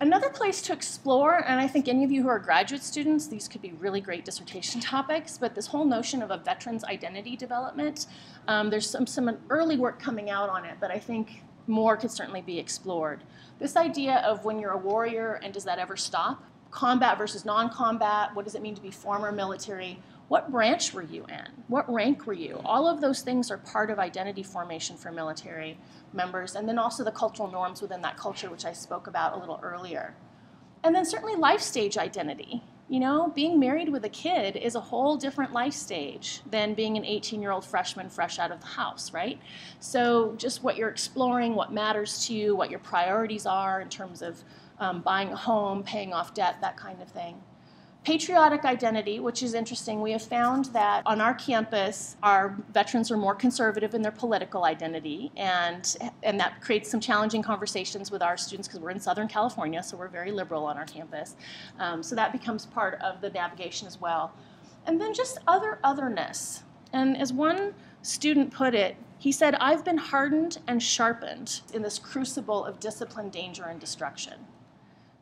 Another place to explore, and I think any of you who are graduate students, these could be really great dissertation topics, but this whole notion of a veteran's identity development, there's some early work coming out on it, but I think more could certainly be explored. This idea of when you're a warrior and does that ever stop? Combat versus non-combat, what does it mean to be former military? What branch were you in? What rank were you? All of those things are part of identity formation for military members, and then also the cultural norms within that culture, which I spoke about a little earlier. And then certainly life stage identity. You know, being married with a kid is a whole different life stage than being an 18-year-old freshman fresh out of the house, right? So just what you're exploring, what matters to you, what your priorities are in terms of buying a home, paying off debt, that kind of thing. Patriotic identity, which is interesting. We have found that on our campus, our veterans are more conservative in their political identity, and that creates some challenging conversations with our students because we're in Southern California, so we're very liberal on our campus. So that becomes part of the navigation as well. And then just otherness. And as one student put it, he said, "I've been hardened and sharpened in this crucible of discipline, danger, and destruction,"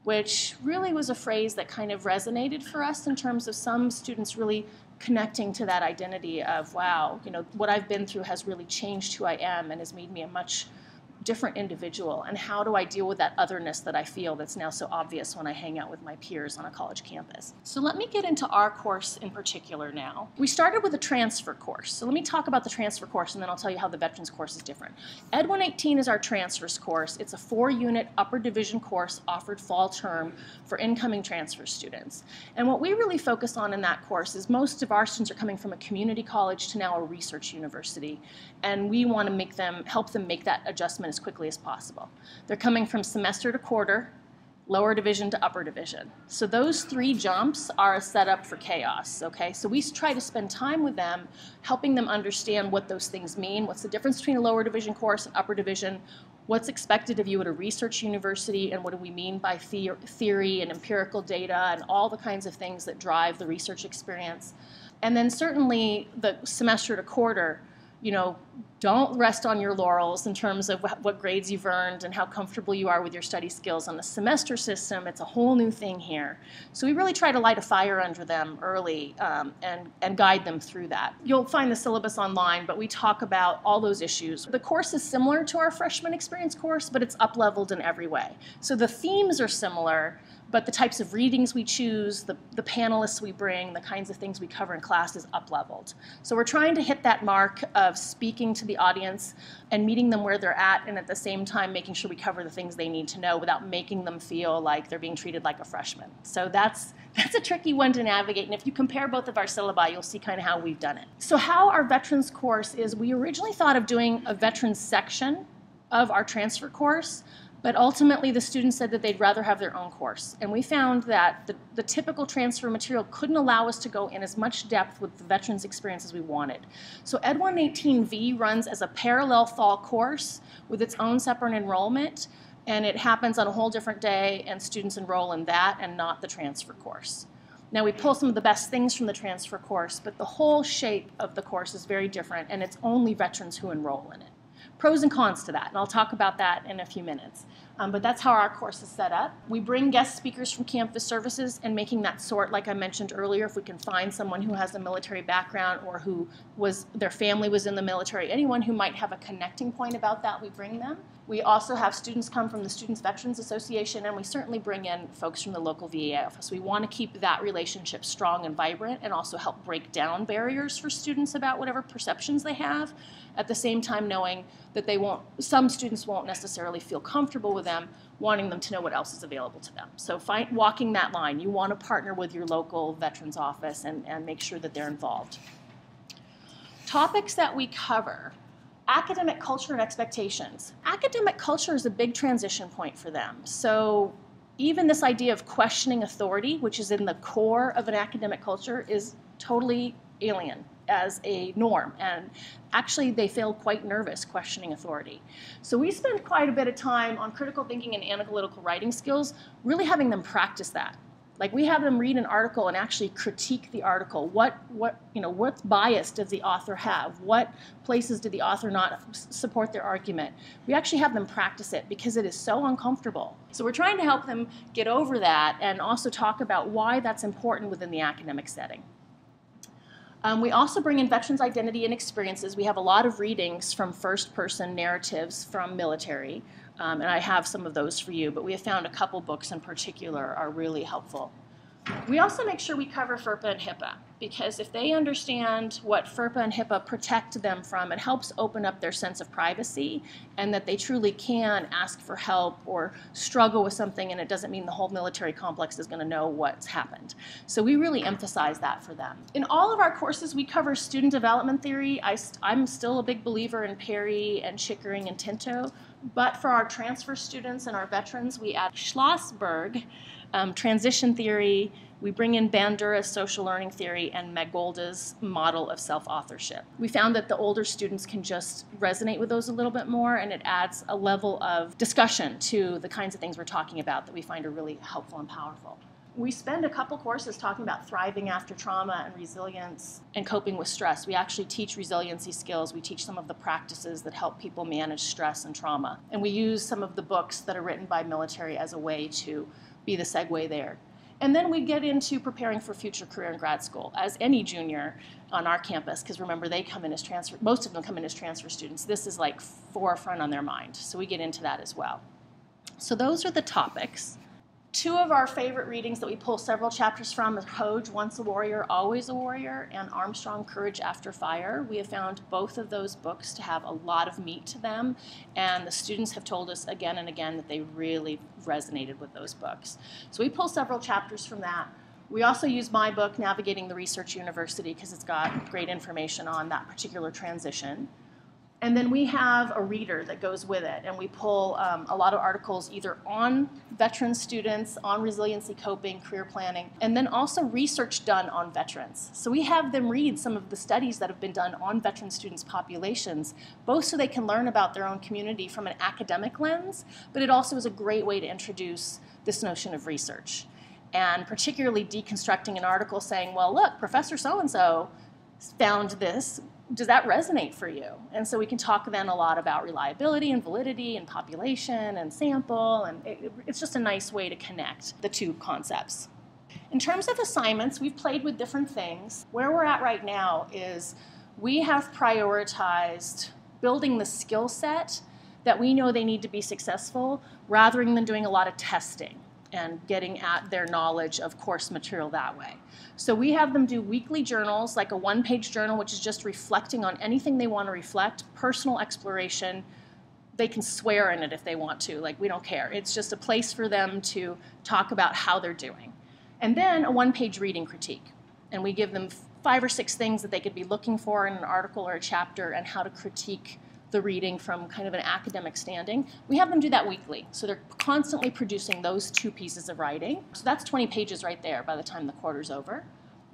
which really was a phrase that kind of resonated for us in terms of some students really connecting to that identity of, wow, you know, what I've been through has really changed who I am and has made me a much different individual, and how do I deal with that otherness that I feel that's now so obvious when I hang out with my peers on a college campus. So let me get into our course in particular now. We started with a transfer course. So let me talk about the transfer course, and then I'll tell you how the veterans course is different. Ed 118 is our transfers course. It's a 4-unit upper division course offered fall term for incoming transfer students. And what we really focus on in that course is most of our students are coming from a community college to now a research university, and we want to help them make that adjustment as quickly as possible. They're coming from semester to quarter, lower division to upper division. So those 3 jumps are a setup for chaos, okay? So we try to spend time with them, helping them understand what those things mean, what's the difference between a lower division course and upper division, what's expected of you at a research university, and what do we mean by theory and empirical data and all the kinds of things that drive the research experience. And then certainly the semester to quarter, you know, don't rest on your laurels in terms of what grades you've earned and how comfortable you are with your study skills. On the semester system, it's a whole new thing here. So we really try to light a fire under them early and guide them through that. You'll find the syllabus online, but we talk about all those issues. The course is similar to our freshman experience course, but it's up-leveled in every way. So the themes are similar, but the types of readings we choose, the panelists we bring, the kinds of things we cover in class is up-leveled. So we're trying to hit that mark of speaking to the audience and meeting them where they're at, and at the same time making sure we cover the things they need to know without making them feel like they're being treated like a freshman. So that's a tricky one to navigate, and if you compare both of our syllabi, you'll see kind of how we've done it. So how our veterans course is, we originally thought of doing a veterans section of our transfer course, but ultimately the students said that they'd rather have their own course. And we found that the typical transfer material couldn't allow us to go in as much depth with the veterans experience as we wanted. So Ed 118V runs as a parallel fall course with its own separate enrollment, and it happens on a whole different day, and students enroll in that and not the transfer course. Now we pull some of the best things from the transfer course, but the whole shape of the course is very different, and it's only veterans who enroll in it. Pros and cons to that, and I'll talk about that in a few minutes. But that's how our course is set up. We bring guest speakers from campus services, and making that sort, like I mentioned earlier, if we can find someone who has a military background or who their family was in the military, anyone who might have a connecting point about that, we bring them. We also have students come from the Students Veterans Association, and we certainly bring in folks from the local VA office. We want to keep that relationship strong and vibrant, and also help break down barriers for students about whatever perceptions they have, at the same time knowing that some students won't necessarily feel comfortable with them, wanting them to know what else is available to them. So walking that line, you want to partner with your local veterans office and make sure that they're involved. Topics that we cover. Academic culture and expectations. Academic culture is a big transition point for them. So even this idea of questioning authority, which is in the core of an academic culture, is totally alien as a norm, and actually they feel quite nervous questioning authority. So we spend quite a bit of time on critical thinking and analytical writing skills, really having them practice that. Like we have them read an article and actually critique the article. What bias does the author have? What places did the author not support their argument? We actually have them practice it because it is so uncomfortable. So we're trying to help them get over that and also talk about why that's important within the academic setting. We also bring in veterans' identity and experiences. We have a lot of readings from first-person narratives from military, and I have some of those for you, but we have found a couple books in particular are really helpful. We also make sure we cover FERPA and HIPAA, because if they understand what FERPA and HIPAA protect them from, it helps open up their sense of privacy and that they truly can ask for help or struggle with something, and it doesn't mean the whole military complex is going to know what's happened. So we really emphasize that for them. In all of our courses, we cover student development theory. I'm still a big believer in Perry and Chickering and Tinto, but for our transfer students and our veterans, we add Schlossberg, transition theory. We bring in Bandura's social learning theory and Magolda's model of self-authorship. We found that the older students can just resonate with those a little bit more, and it adds a level of discussion to the kinds of things we're talking about that we find are really helpful and powerful. We spend a couple courses talking about thriving after trauma and resilience and coping with stress. We actually teach resiliency skills. We teach some of the practices that help people manage stress and trauma. And we use some of the books that are written by military as a way to be the segue there. And then we get into preparing for future career in grad school, as any junior on our campus, because remember, they come in as transfer, most of them come in as transfer students. This is like forefront on their mind, so we get into that as well. So those are the topics. Two of our favorite readings that we pull several chapters from are Hoge, Once a Warrior, Always a Warrior, and Armstrong, Courage After Fire. We have found both of those books to have a lot of meat to them, and the students have told us again and again that they really resonated with those books. So we pull several chapters from that. We also use my book, Navigating the Research University, because it's got great information on that particular transition. And then we have a reader that goes with it, and we pull a lot of articles either on veteran students, on resiliency coping, career planning, and then also research done on veterans. So we have them read some of the studies that have been done on veteran students' populations, both so they can learn about their own community from an academic lens, but it also is a great way to introduce this notion of research. And particularly deconstructing an article saying, well, look, Professor so-and-so found this. Does that resonate for you? And so we can talk then a lot about reliability and validity and population and sample, and it's just a nice way to connect the two concepts. In terms of assignments, we've played with different things. Where we're at right now is we have prioritized building the skill set that we know they need to be successful rather than doing a lot of testing and getting at their knowledge of course material that way. So we have them do weekly journals, like a one-page journal, which is just reflecting on anything they want to reflect, personal exploration. They can swear in it if they want to, like we don't care. It's just a place for them to talk about how they're doing. And then a one-page reading critique. And we give them 5 or 6 things that they could be looking for in an article or a chapter and how to critique the reading from kind of an academic standing. We have them do that weekly, so they're constantly producing those 2 pieces of writing. So that's 20 pages right there by the time the quarter's over.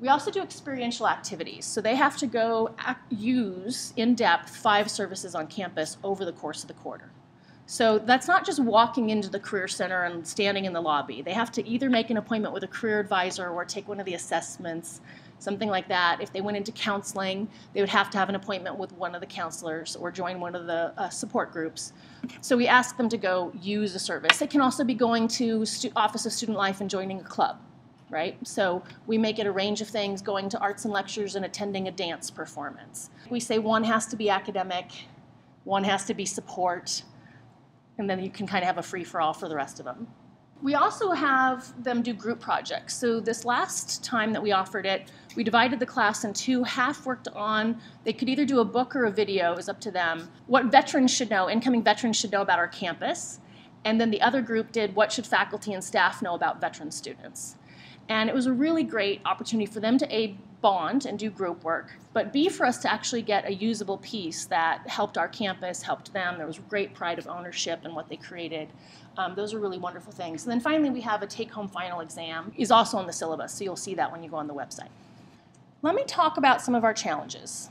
We also do experiential activities, so they have to go use, in depth, 5 services on campus over the course of the quarter. So that's not just walking into the Career Center and standing in the lobby. They have to either make an appointment with a career advisor or take one of the assessments, something like that. If they went into counseling, they would have to have an appointment with one of the counselors or join one of the support groups. So we ask them to go use a service. They can also be going to Office of Student Life and joining a club, right? So we make it a range of things, going to arts and lectures and attending a dance performance. We say one has to be academic, one has to be support, and then you can kind of have a free-for-all for the rest of them. We also have them do group projects. So this last time that we offered it, we divided the class in 2. Half worked on, they could either do a book or a video, it was up to them, what veterans should know, incoming veterans should know about our campus. And then the other group did what should faculty and staff know about veteran students. And it was a really great opportunity for them to A, bond and do group work, but B, for us to actually get a usable piece that helped our campus, helped them. There was great pride of ownership in what they created. Those are really wonderful things. And then finally, we have a take-home final exam. Is also on the syllabus, so you'll see that when you go on the website. Let me talk about some of our challenges.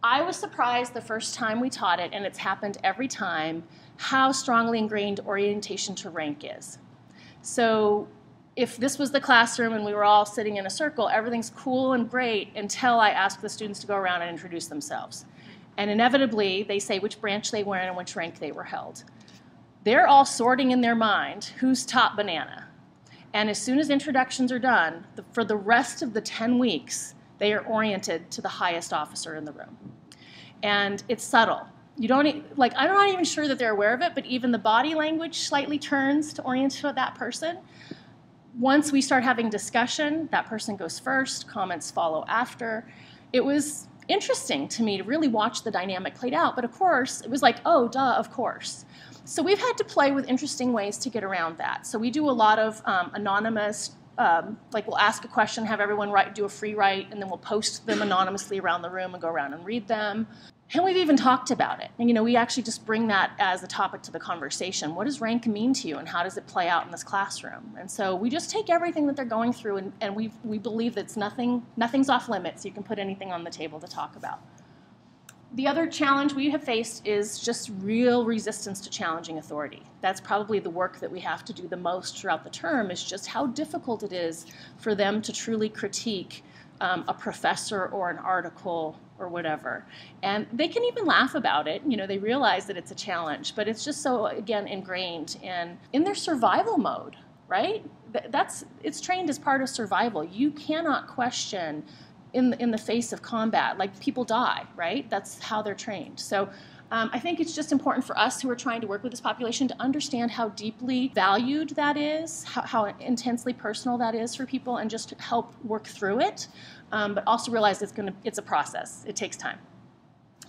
I was surprised the first time we taught it, and it's happened every time, how strongly ingrained orientation to rank is. So if this was the classroom and we were all sitting in a circle, everything's cool and great until I ask the students to go around and introduce themselves. And inevitably, they say which branch they were in and which rank they were held. They're all sorting in their mind who's top banana. And as soon as introductions are done, for the rest of the 10 weeks, they are oriented to the highest officer in the room. And it's subtle. You don't, like, I'm not even sure that they're aware of it, but even the body language slightly turns to orient to that person. Once we start having discussion, that person goes first, comments follow after. It was interesting to me to really watch the dynamic played out, but of course, it was like, oh, duh, of course. So we've had to play with interesting ways to get around that. So we do a lot of anonymous, like we'll ask a question, have everyone do a free write, and then we'll post them anonymously around the room and go around and read them. And we've even talked about it. And we actually just bring that as a topic to the conversation. What does rank mean to you, and how does it play out in this classroom? And so we just take everything that they're going through, and we believe that nothing's off limits. You can put anything on the table to talk about. The other challenge we have faced is just real resistance to challenging authority. That's probably the work that we have to do the most throughout the term, is just how difficult it is for them to truly critique a professor or an article or whatever. And they can even laugh about it. They realize that it's a challenge, but it's just so, again, ingrained in their survival mode, right? It's trained as part of survival. You cannot question in the face of combat. Like, people die, right? That's how they're trained. So I think it's just important for us who are trying to work with this population to understand how deeply valued that is, how intensely personal that is for people, and just help work through it, but also realize it's a process. It takes time.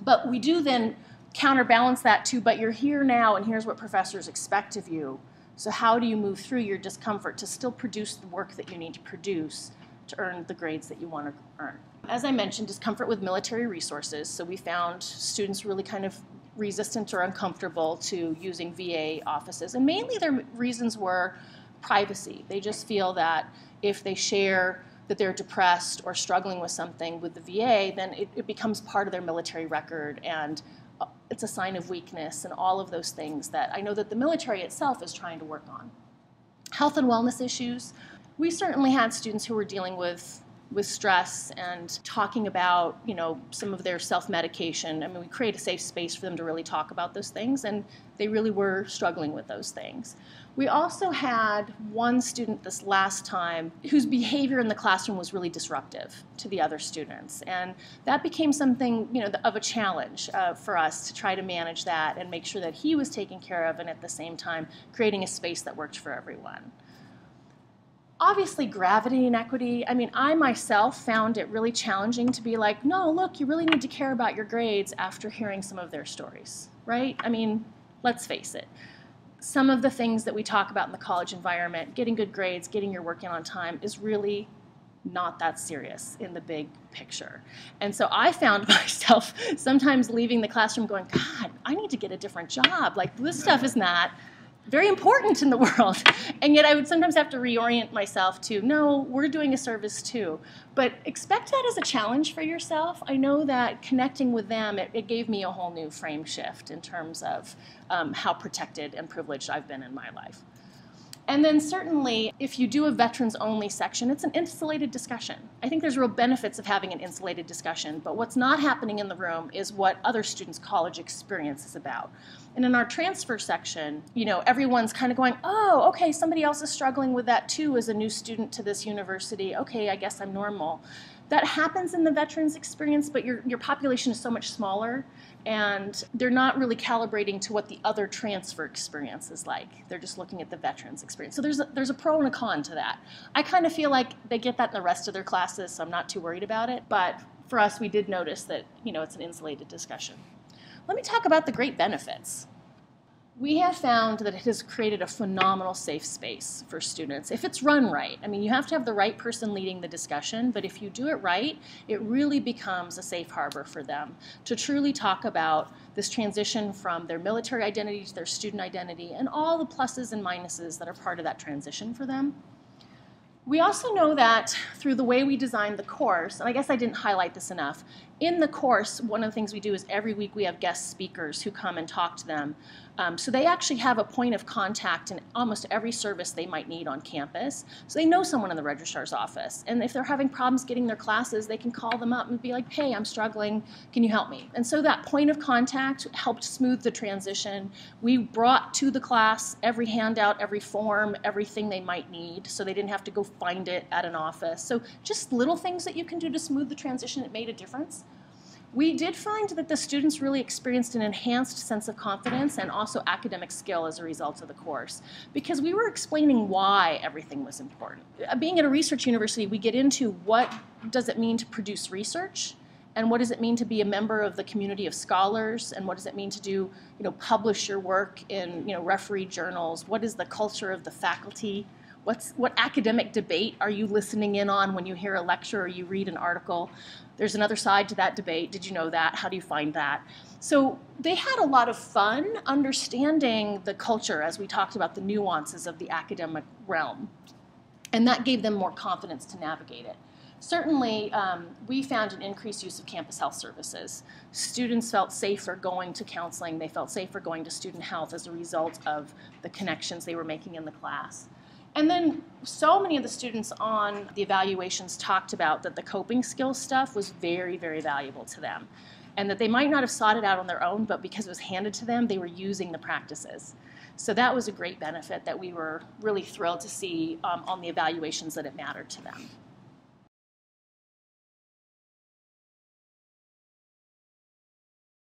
But we do then counterbalance that too, but you're here now, and here's what professors expect of you. So how do you move through your discomfort to still produce the work that you need to produce to earn the grades that you want to earn? As I mentioned, discomfort with military resources. So we found students really kind of resistant or uncomfortable to using VA offices. And mainly their reasons were privacy. They just feel that if they share that they're depressed or struggling with something with the VA, then it becomes part of their military record, and it's a sign of weakness, and all of those things that I know that the military itself is trying to work on. Health and wellness issues. We certainly had students who were dealing with stress and talking about, some of their self-medication. I mean, we create a safe space for them to really talk about those things, and they really were struggling with those things. We also had one student this last time whose behavior in the classroom was really disruptive to the other students, and that became something, of a challenge for us to try to manage that and make sure that he was taken care of, and at the same time creating a space that worked for everyone. Obviously, gravity inequity. I mean, I myself found it really challenging to be like, no, look, you really need to care about your grades after hearing some of their stories, right? I mean, let's face it. Some of the things that we talk about in the college environment, getting good grades, getting your work in on time, is really not that serious in the big picture. And so I found myself sometimes leaving the classroom going, God, I need to get a different job. Like, this stuff is not very important in the world. And yet I would sometimes have to reorient myself to, no, we're doing a service too. But expect that as a challenge for yourself. I know that connecting with them, it gave me a whole new frame shift in terms of how protected and privileged I've been in my life. And then certainly, if you do a veterans-only section, it's an insulated discussion. I think there's real benefits of having an insulated discussion, but what's not happening in the room is what other students' college experience is about. And in our transfer section, everyone's kind of going, oh, okay, somebody else is struggling with that too as a new student to this university. Okay, I guess I'm normal. That happens in the veterans experience, but your population is so much smaller, and they're not really calibrating to what the other transfer experience is like. They're just looking at the veterans experience. So there's a pro and a con to that. I kind of feel like they get that in the rest of their classes, so I'm not too worried about it. But for us, we did notice that it's an insulated discussion. Let me talk about the great benefits. We have found that it has created a phenomenal safe space for students if it's run right. I mean, you have to have the right person leading the discussion, but if you do it right, it really becomes a safe harbor for them to truly talk about this transition from their military identity to their student identity and all the pluses and minuses that are part of that transition for them. We also know that through the way we designed the course, and I guess I didn't highlight this enough, in the course, one of the things we do is every week we have guest speakers who come and talk to them. So they actually have a point of contact in almost every service they might need on campus. So they know someone in the registrar's office. And if they're having problems getting their classes, they can call them up and be like, hey, I'm struggling, can you help me? And so that point of contact helped smooth the transition. We brought to the class every handout, every form, everything they might need, so they didn't have to go find it at an office. So just little things that you can do to smooth the transition, it made a difference. We did find that the students really experienced an enhanced sense of confidence and also academic skill as a result of the course, because we were explaining why everything was important. Being at a research university, we get into what does it mean to produce research, and what does it mean to be a member of the community of scholars, and what does it mean to do, publish your work in, refereed journals? What is the culture of the faculty? What academic debate are you listening in on when you hear a lecture or you read an article? There's another side to that debate. Did you know that? How do you find that? So they had a lot of fun understanding the culture as we talked about the nuances of the academic realm. And that gave them more confidence to navigate it. Certainly, we found an increased use of campus health services. Students felt safer going to counseling. They felt safer going to student health as a result of the connections they were making in the class. And then so many of the students on the evaluations talked about that the coping skills stuff was very, very valuable to them. And that they might not have sought it out on their own, but because it was handed to them, they were using the practices. So that was a great benefit that we were really thrilled to see on the evaluations that it mattered to them.